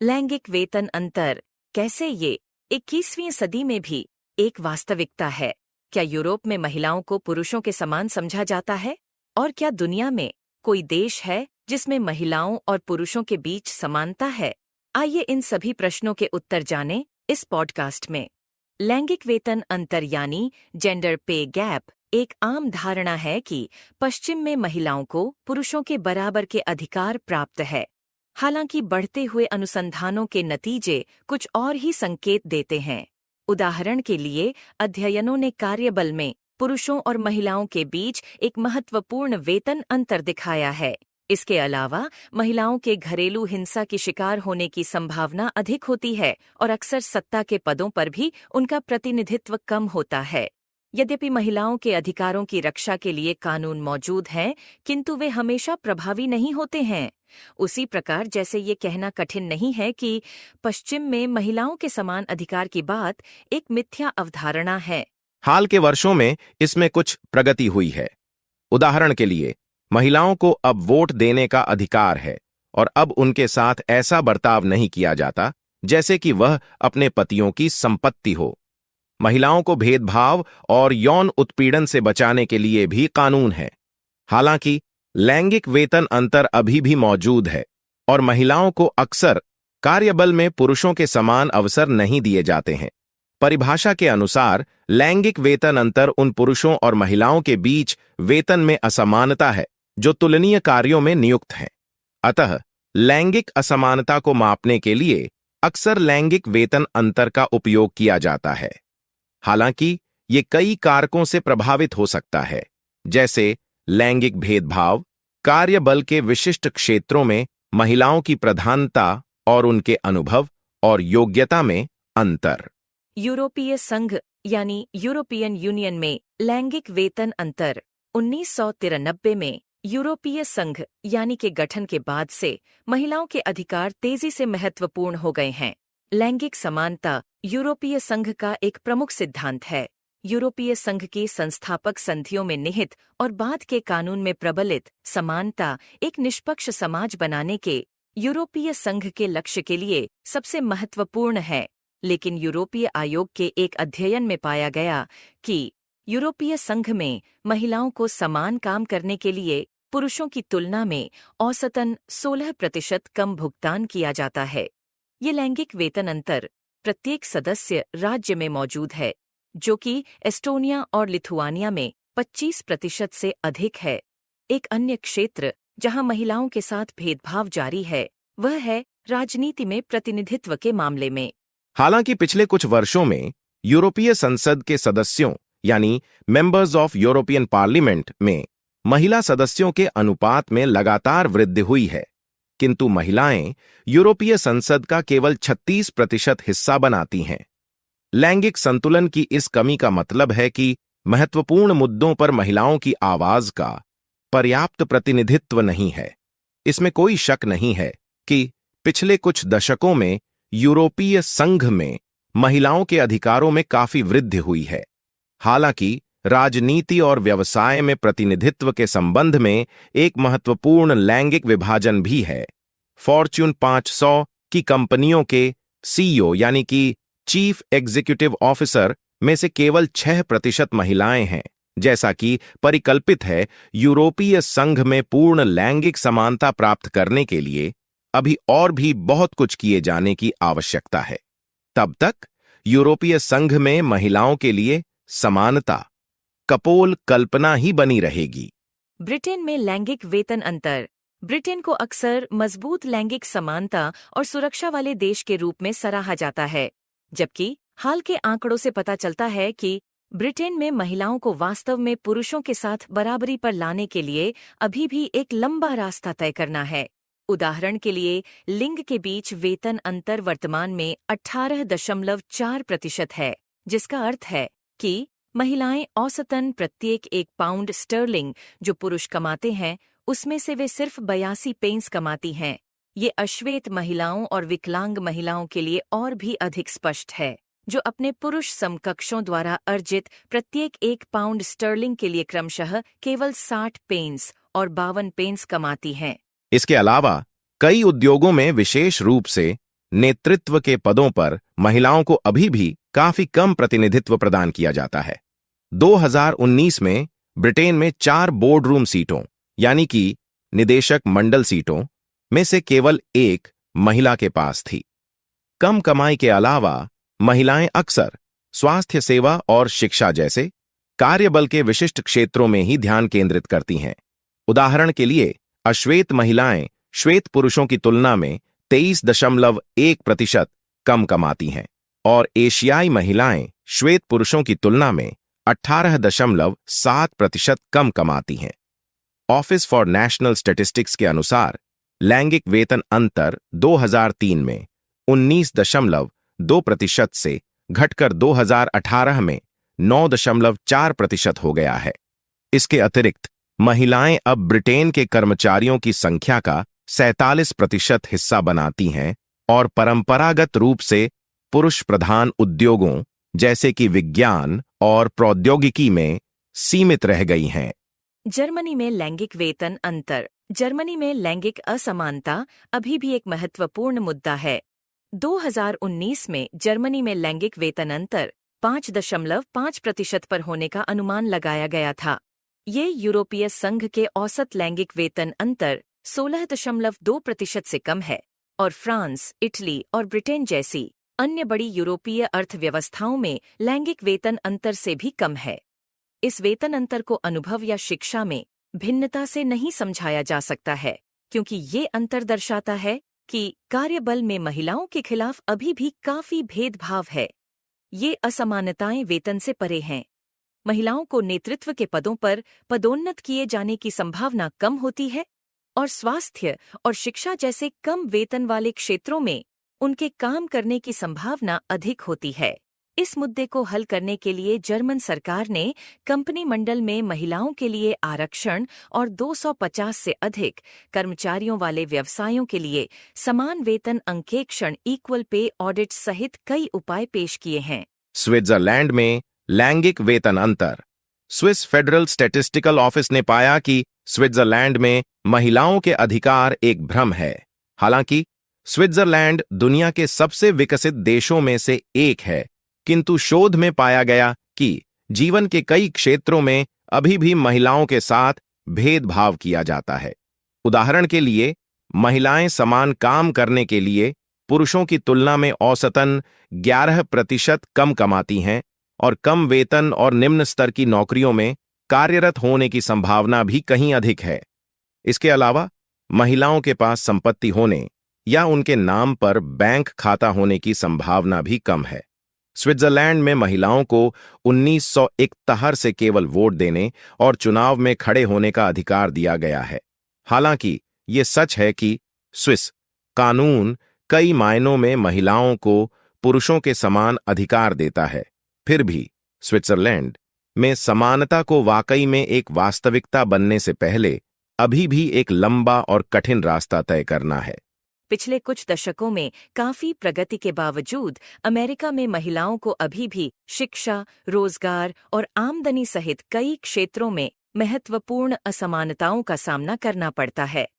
लैंगिक वेतन अंतर कैसे ये 21वीं सदी में भी एक वास्तविकता है? क्या यूरोप में महिलाओं को पुरुषों के समान समझा जाता है? और क्या दुनिया में कोई देश है जिसमें महिलाओं और पुरुषों के बीच समानता है? आइए इन सभी प्रश्नों के उत्तर जानें इस पॉडकास्ट में। लैंगिक वेतन अंतर यानी जेंडर पे गैप एक आम धारणा है कि पश्चिम में महिलाओं को पुरुषों के बराबर के अधिकार प्राप्त है। हालांकि बढ़ते हुए अनुसंधानों के नतीजे कुछ और ही संकेत देते हैं। उदाहरण के लिए, अध्ययनों ने कार्यबल में पुरुषों और महिलाओं के बीच एक महत्वपूर्ण वेतन अंतर दिखाया है। इसके अलावा महिलाओं के घरेलू हिंसा की शिकार होने की संभावना अधिक होती है और अक्सर सत्ता के पदों पर भी उनका प्रतिनिधित्व कम होता है। यद्यपि महिलाओं के अधिकारों की रक्षा के लिए कानून मौजूद हैं, किंतु वे हमेशा प्रभावी नहीं होते हैं। उसी प्रकार जैसे ये कहना कठिन नहीं है कि पश्चिम में महिलाओं के समान अधिकार की बात एक मिथ्या अवधारणा है। हाल के वर्षों में इसमें कुछ प्रगति हुई है। उदाहरण के लिए, महिलाओं को अब वोट देने का अधिकार है और अब उनके साथ ऐसा बर्ताव नहीं किया जाता जैसे कि वह अपने पतियों की संपत्ति हो। महिलाओं को भेदभाव और यौन उत्पीड़न से बचाने के लिए भी कानून है। हालांकि लैंगिक वेतन अंतर अभी भी मौजूद है और महिलाओं को अक्सर कार्यबल में पुरुषों के समान अवसर नहीं दिए जाते हैं। परिभाषा के अनुसार लैंगिक वेतन अंतर उन पुरुषों और महिलाओं के बीच वेतन में असमानता है जो तुलनीय कार्यों में नियुक्त हैं। अतः लैंगिक असमानता को मापने के लिए अक्सर लैंगिक वेतन अंतर का उपयोग किया जाता है। हालांकि ये कई कारकों से प्रभावित हो सकता है, जैसे लैंगिक भेदभाव, कार्यबल के विशिष्ट क्षेत्रों में महिलाओं की प्रधानता और उनके अनुभव और योग्यता में अंतर। यूरोपीय संघ यानी यूरोपियन यूनियन में लैंगिक वेतन अंतर 1993 में यूरोपीय संघ यानी के गठन के बाद से महिलाओं के अधिकार तेजी से महत्वपूर्ण हो गए हैं। लैंगिक समानता यूरोपीय संघ का एक प्रमुख सिद्धांत है। यूरोपीय संघ की संस्थापक संधियों में निहित और बाद के कानून में प्रबलित समानता एक निष्पक्ष समाज बनाने के यूरोपीय संघ के लक्ष्य के लिए सबसे महत्वपूर्ण है। लेकिन यूरोपीय आयोग के एक अध्ययन में पाया गया कि यूरोपीय संघ में महिलाओं को समान काम करने के लिए पुरुषों की तुलना में औसतन 16% कम भुगतान किया जाता है। ये लैंगिक वेतन अंतर प्रत्येक सदस्य राज्य में मौजूद है, जो कि एस्टोनिया और लिथुआनिया में 25% से अधिक है। एक अन्य क्षेत्र जहां महिलाओं के साथ भेदभाव जारी है, वह है राजनीति में प्रतिनिधित्व के मामले में। हालांकि पिछले कुछ वर्षों में यूरोपीय संसद के सदस्यों यानी मेंबर्स ऑफ यूरोपियन पार्लियामेंट में महिला सदस्यों के अनुपात में लगातार वृद्धि हुई है, किंतु महिलाएं यूरोपीय संसद का केवल 36% हिस्सा बनाती हैं। लैंगिक संतुलन की इस कमी का मतलब है कि महत्वपूर्ण मुद्दों पर महिलाओं की आवाज का पर्याप्त प्रतिनिधित्व नहीं है। इसमें कोई शक नहीं है कि पिछले कुछ दशकों में यूरोपीय संघ में महिलाओं के अधिकारों में काफी वृद्धि हुई है। हालांकि राजनीति और व्यवसाय में प्रतिनिधित्व के संबंध में एक महत्वपूर्ण लैंगिक विभाजन भी है। फॉर्च्यून 500 की कंपनियों के सीईओ यानी कि चीफ एग्जीक्यूटिव ऑफिसर में से केवल 6% महिलाएं हैं। जैसा कि परिकल्पित है, यूरोपीय संघ में पूर्ण लैंगिक समानता प्राप्त करने के लिए अभी और भी बहुत कुछ किए जाने की आवश्यकता है। तब तक यूरोपीय संघ में महिलाओं के लिए समानता कपोल कल्पना ही बनी रहेगी। ब्रिटेन में लैंगिक वेतन अंतर। ब्रिटेन को अक्सर मजबूत लैंगिक समानता और सुरक्षा वाले देश के रूप में सराहा जाता है, जबकि हाल के आंकड़ों से पता चलता है कि ब्रिटेन में महिलाओं को वास्तव में पुरुषों के साथ बराबरी पर लाने के लिए अभी भी एक लंबा रास्ता तय करना है। उदाहरण के लिए, लिंग के बीच वेतन अंतर वर्तमान में 18.4% है, जिसका अर्थ है कि महिलाएं औसतन प्रत्येक 1 पाउंड स्टर्लिंग जो पुरुष कमाते हैं, उसमें से वे सिर्फ 82 पेंस कमाती हैं। ये अश्वेत महिलाओं और विकलांग महिलाओं के लिए और भी अधिक स्पष्ट है, जो अपने पुरुष समकक्षों द्वारा अर्जित प्रत्येक 1 पाउंड स्टर्लिंग के लिए क्रमशः केवल 60 पेंस और 52 पेंस कमाती हैं। इसके अलावा कई उद्योगों में, विशेष रूप से नेतृत्व के पदों पर महिलाओं को अभी भी काफी कम प्रतिनिधित्व प्रदान किया जाता है। 2019 में ब्रिटेन में 4 बोर्ड रूम सीटों यानी कि निदेशक मंडल सीटों में से केवल एक महिला के पास थी। कम कमाई के अलावा महिलाएं अक्सर स्वास्थ्य सेवा और शिक्षा जैसे कार्यबल के विशिष्ट क्षेत्रों में ही ध्यान केंद्रित करती हैं। उदाहरण के लिए अश्वेत महिलाएं श्वेत पुरुषों की तुलना में 23.1% कम कमाती हैं और एशियाई महिलाएं श्वेत पुरुषों की तुलना में 18.7% कम कमाती हैं। ऑफिस फॉर नेशनल स्टैटिस्टिक्स के अनुसार लैंगिक वेतन अंतर 2003 में 19.2% से घटकर 2018 में 9.4% हो गया है। इसके अतिरिक्त महिलाएं अब ब्रिटेन के कर्मचारियों की संख्या का 47% हिस्सा बनाती हैं और परंपरागत रूप से पुरुष प्रधान उद्योगों जैसे कि विज्ञान और प्रौद्योगिकी में सीमित रह गई हैं। जर्मनी में लैंगिक वेतन अंतर। जर्मनी में लैंगिक असमानता अभी भी एक महत्वपूर्ण मुद्दा है। 2019 में जर्मनी में लैंगिक वेतन अंतर 5.5% पर होने का अनुमान लगाया गया था। ये यूरोपीय संघ के औसत लैंगिक वेतन अंतर 16.2% से कम है और फ्रांस, इटली और ब्रिटेन जैसी अन्य बड़ी यूरोपीय अर्थव्यवस्थाओं में लैंगिक वेतन अंतर से भी कम है। इस वेतन अंतर को अनुभव या शिक्षा में भिन्नता से नहीं समझाया जा सकता है, क्योंकि ये अंतर दर्शाता है कि कार्यबल में महिलाओं के खिलाफ अभी भी काफी भेदभाव है। ये असमानताएं वेतन से परे हैं। महिलाओं को नेतृत्व के पदों पर पदोन्नत किए जाने की संभावना कम होती है और स्वास्थ्य और शिक्षा जैसे कम वेतन वाले क्षेत्रों में उनके काम करने की संभावना अधिक होती है। इस मुद्दे को हल करने के लिए जर्मन सरकार ने कंपनी मंडल में महिलाओं के लिए आरक्षण और 250 से अधिक कर्मचारियों वाले व्यवसायों के लिए समान वेतन अंकेक्षण इक्वल पे ऑडिट सहित कई उपाय पेश किए हैं। स्विट्जरलैंड में लैंगिक वेतन अंतर। स्विस फेडरल स्टैटिस्टिकल ऑफिस ने पाया कि स्विट्जरलैंड में महिलाओं के अधिकार एक भ्रम है। हालांकि स्विट्जरलैंड दुनिया के सबसे विकसित देशों में से एक है, किंतु शोध में पाया गया कि जीवन के कई क्षेत्रों में अभी भी महिलाओं के साथ भेदभाव किया जाता है। उदाहरण के लिए, महिलाएं समान काम करने के लिए पुरुषों की तुलना में औसतन 11% कम कमाती हैं और कम वेतन और निम्न स्तर की नौकरियों में कार्यरत होने की संभावना भी कहीं अधिक है। इसके अलावा महिलाओं के पास संपत्ति होने या उनके नाम पर बैंक खाता होने की संभावना भी कम है। स्विट्जरलैंड में महिलाओं को 1971 से केवल वोट देने और चुनाव में खड़े होने का अधिकार दिया गया है। हालांकि ये सच है कि स्विस कानून कई मायनों में महिलाओं को पुरुषों के समान अधिकार देता है, फिर भी स्विट्जरलैंड में समानता को वाकई में एक वास्तविकता बनने से पहले अभी भी एक लंबा और कठिन रास्ता तय करना है। पिछले कुछ दशकों में काफी प्रगति के बावजूद अमेरिका में महिलाओं को अभी भी शिक्षा, रोजगार और आमदनी सहित कई क्षेत्रों में महत्वपूर्ण असमानताओं का सामना करना पड़ता है।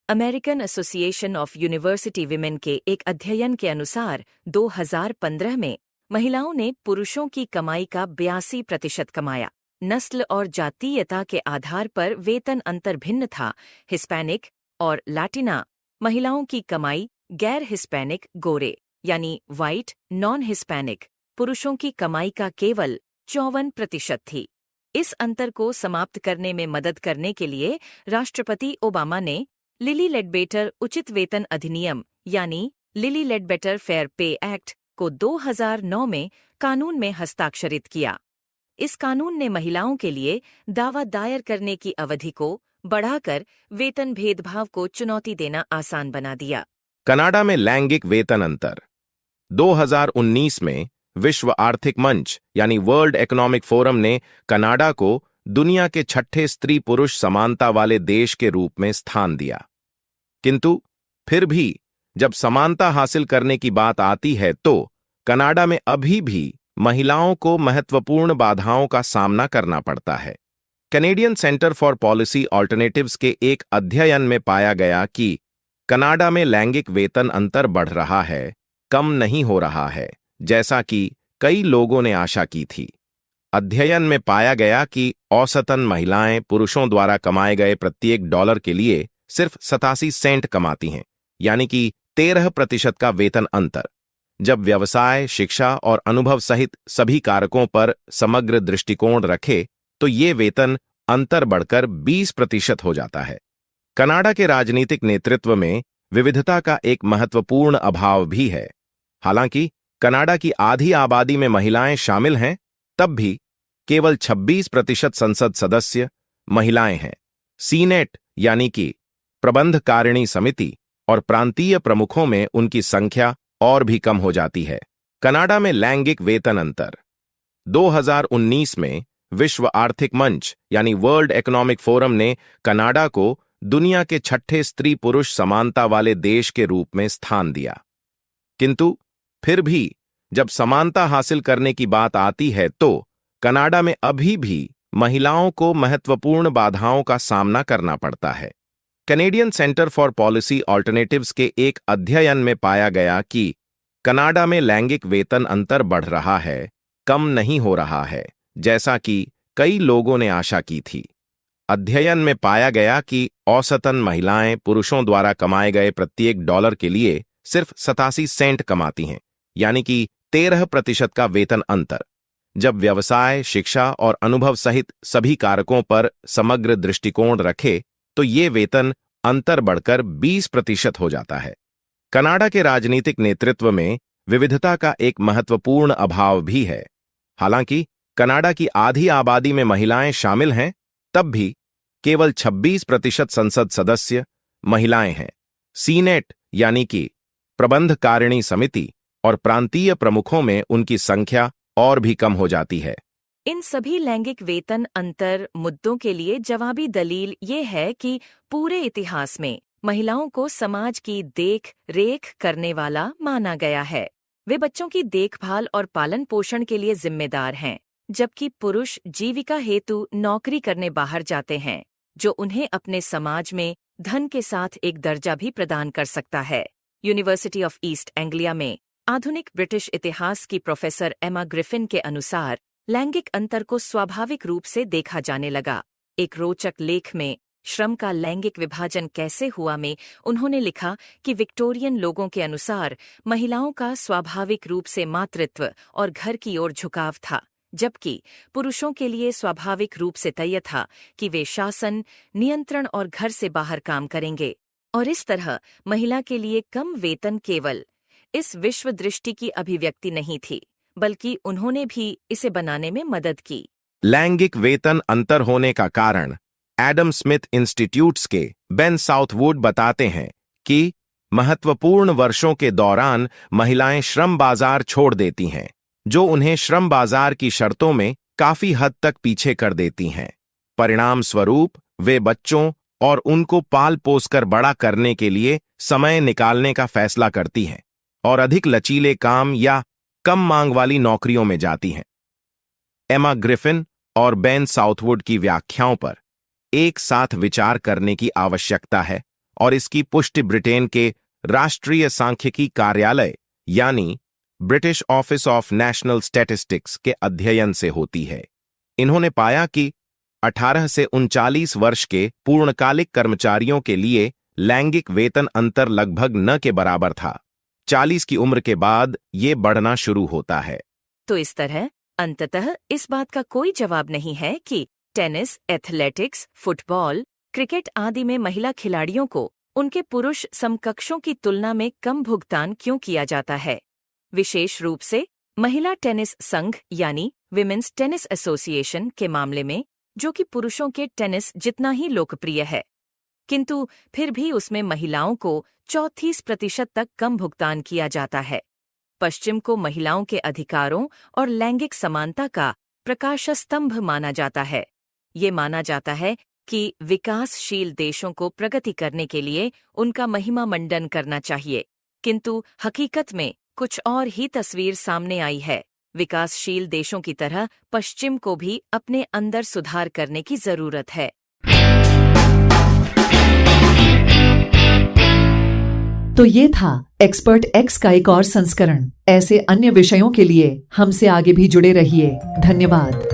American association of university women के एक अध्ययन के अनुसार 2015 में महिलाओं ने पुरुषों की कमाई का 82% कमाया। नस्ल और जातीयता के आधार पर वेतन अंतर भिन्न था। हिस्पैनिक और लैटिना महिलाओं की कमाई गैर हिस्पैनिक गोरे यानी व्हाइट नॉन हिस्पैनिक पुरुषों की कमाई का केवल 54% थी। इस अंतर को समाप्त करने में मदद करने के लिए राष्ट्रपति ओबामा ने लिली लेडबेटर उचित वेतन अधिनियम यानी लिली लेडबेटर फेयर पे एक्ट को 2009 में कानून में हस्ताक्षरित किया। इस कानून ने महिलाओं के लिए दावा दायर करने की अवधि को बढ़ाकर वेतन भेदभाव को चुनौती देना आसान बना दिया। कनाडा में लैंगिक वेतन अंतर। 2019 में विश्व आर्थिक मंच यानी वर्ल्ड इकोनॉमिक फोरम ने कनाडा को दुनिया के 6ठे स्त्री पुरुष समानता वाले देश के रूप में स्थान दिया। किंतु फिर भी जब समानता हासिल करने की बात आती है तो कनाडा में अभी भी महिलाओं को महत्वपूर्ण बाधाओं का सामना करना पड़ता है। Canadian centre for policy alternatives के एक अध्ययन में पाया गया कि कनाडा में लैंगिक वेतन अंतर बढ़ रहा है, कम नहीं हो रहा है, जैसा कि कई लोगों ने आशा की थी। अध्ययन में पाया गया कि औसतन महिलाएं पुरुषों द्वारा कमाए गए प्रत्येक डॉलर के लिए सिर्फ 87 सेंट कमाती हैं, यानी कि 13% का वेतन अंतर। जब व्यवसाय, शिक्षा और अनुभव सहित सभी कारकों पर समग्र दृष्टिकोण रखे तो ये वेतन अंतर बढ़कर 20% हो जाता है। कनाडा के राजनीतिक नेतृत्व में विविधता का एक महत्वपूर्ण अभाव भी है। हालांकि कनाडा की आधी आबादी में महिलाएं शामिल हैं, तब भी केवल 26% संसद सदस्य महिलाएं हैं। सीनेट यानी कि प्रबंधकारिणी समिति और प्रांतीय प्रमुखों में उनकी संख्या और भी कम हो जाती है। कनाडा में लैंगिक वेतन अंतर 2019 में विश्व आर्थिक मंच यानी वर्ल्ड इकोनॉमिक फोरम ने कनाडा को दुनिया के 6ठे स्त्री पुरुष समानता वाले देश के रूप में स्थान दिया। किंतु फिर भी जब समानता हासिल करने की बात आती है तो कनाडा में अभी भी महिलाओं को महत्वपूर्ण बाधाओं का सामना करना पड़ता है। Canadian centre for policy alternatives के एक अध्ययन में पाया गया कि कनाडा में लैंगिक वेतन अंतर बढ़ रहा है, कम नहीं हो रहा है, जैसा कि कई लोगों ने आशा की थी। अध्ययन में पाया गया कि औसतन महिलाएं पुरुषों द्वारा कमाए गए प्रत्येक डॉलर के लिए सिर्फ 87 सेंट कमाती हैं, यानी कि 13% का वेतन अंतर। जब व्यवसाय, शिक्षा और अनुभव सहित सभी कारकों पर समग्र दृष्टिकोण रखे तो ये वेतन अंतर बढ़कर 20% हो जाता है। कनाडा के राजनीतिक नेतृत्व में विविधता का एक महत्वपूर्ण अभाव भी है। हालांकि कनाडा की आधी आबादी में महिलाएं शामिल हैं, तब भी केवल 26% संसद सदस्य महिलाएं हैं। सीनेट यानी कि प्रबंधकारिणी समिति और प्रांतीय प्रमुखों में उनकी संख्या और भी कम हो जाती है। इन सभी लैंगिक वेतन अंतर मुद्दों के लिए जवाबी दलील ये है कि पूरे इतिहास में महिलाओं को समाज की देख रेख करने वाला माना गया है। वे बच्चों की देखभाल और पालन पोषण के लिए जिम्मेदार हैं, जबकि पुरुष जीविका हेतु नौकरी करने बाहर जाते हैं, जो उन्हें अपने समाज में धन के साथ एक दर्जा भी प्रदान कर सकता है। यूनिवर्सिटी ऑफ ईस्ट एंग्लिया में आधुनिक ब्रिटिश इतिहास की प्रोफेसर एमा ग्रिफिन के अनुसार लैंगिक अंतर को स्वाभाविक रूप से देखा जाने लगा। एक रोचक लेख में श्रम का लैंगिक विभाजन कैसे हुआ में उन्होंने लिखा कि विक्टोरियन लोगों के अनुसार महिलाओं का स्वाभाविक रूप से मातृत्व और घर की ओर झुकाव था, जबकि पुरुषों के लिए स्वाभाविक रूप से तय था कि वे शासन, नियंत्रण और घर से बाहर काम करेंगे। और इस तरह महिला के लिए कम वेतन केवल इस विश्व दृष्टि की अभिव्यक्ति नहीं थी, बल्कि उन्होंने भी इसे बनाने में मदद की। लैंगिक वेतन अंतर होने का कारण एडम स्मिथ इंस्टीट्यूट्स के बेन साउथवुड बताते हैं कि महत्वपूर्ण वर्षों के दौरान महिलाएं श्रम बाजार छोड़ देती हैं, जो उन्हें श्रम बाजार की शर्तों में काफी हद तक पीछे कर देती हैं। परिणाम स्वरूप वे बच्चों और उनको पाल पोस कर बड़ा करने के लिए समय निकालने का फैसला करती हैं और अधिक लचीले काम या कम मांग वाली नौकरियों में जाती हैं। एमा ग्रिफिन और बेन साउथवुड की व्याख्याओं पर एक साथ विचार करने की आवश्यकता है और इसकी पुष्टि ब्रिटेन के राष्ट्रीय सांख्यिकी कार्यालय यानी British office of national statistics के अध्ययन से होती है। इन्होंने पाया कि 18 से 39 वर्ष के पूर्णकालिक कर्मचारियों के लिए लैंगिक वेतन अंतर लगभग न के बराबर था। 40 की उम्र के बाद ये बढ़ना शुरू होता है। तो इस तरह अंततः इस बात का कोई जवाब नहीं है कि टेनिस, एथलेटिक्स, फुटबॉल, क्रिकेट आदि में महिला खिलाड़ियों को उनके पुरुष समकक्षों की तुलना में कम भुगतान क्यों किया जाता है। विशेष रूप से महिला टेनिस संघ यानी विमेन्स टेनिस एसोसिएशन के मामले में, जो कि पुरुषों के टेनिस जितना ही लोकप्रिय है, किंतु फिर भी उसमें महिलाओं को 34% तक कम भुगतान किया जाता है। पश्चिम को महिलाओं के अधिकारों और लैंगिक समानता का प्रकाश स्तंभ माना जाता है। ये माना जाता है कि विकासशील देशों को प्रगति करने के लिए उनका महिमा मंडन करना चाहिए, किंतु हकीकत में कुछ और ही तस्वीर सामने आई है। विकासशील देशों की तरह पश्चिम को भी अपने अंदर सुधार करने की जरूरत है। तो ये था एक्सपर्ट एक्स का एक और संस्करण। ऐसे अन्य विषयों के लिए हमसे आगे भी जुड़े रहिए। धन्यवाद।